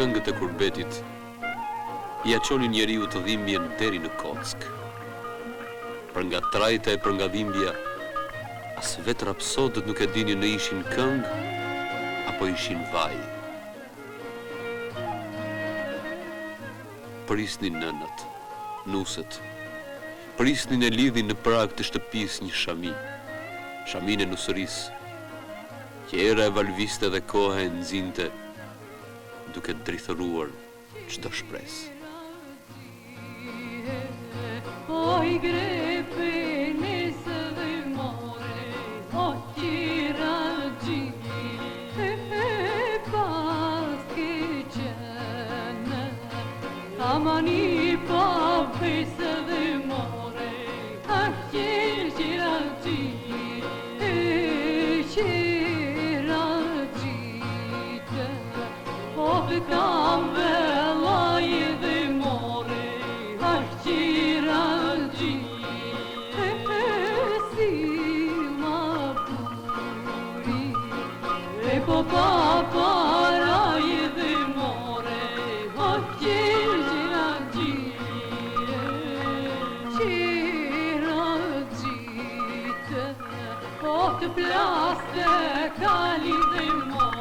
këngët e kurbetit, ja qonin njeriu të dhimbjen deri në kock. Për nga trajta e për nga dhimbja, as vetë rapsodët nuk e dinin në ishin këngë, apo ishin vaj. Prisnin nënat, nuset, prisnin e lidhin në prag të shtëpis një shami, shamin e nusëris, që era e valviste dhe koha e nxinte, duke drithëruar çdo shpresë. Oj grepe nesë dhe more, o qira gjini, pas ke qenë, amani pa pesë dhe more, a qira gjini, qira gjite, o kam velaj dhe more, a qira po para dhe more, o qira gjite, o të plaste kali dhe more.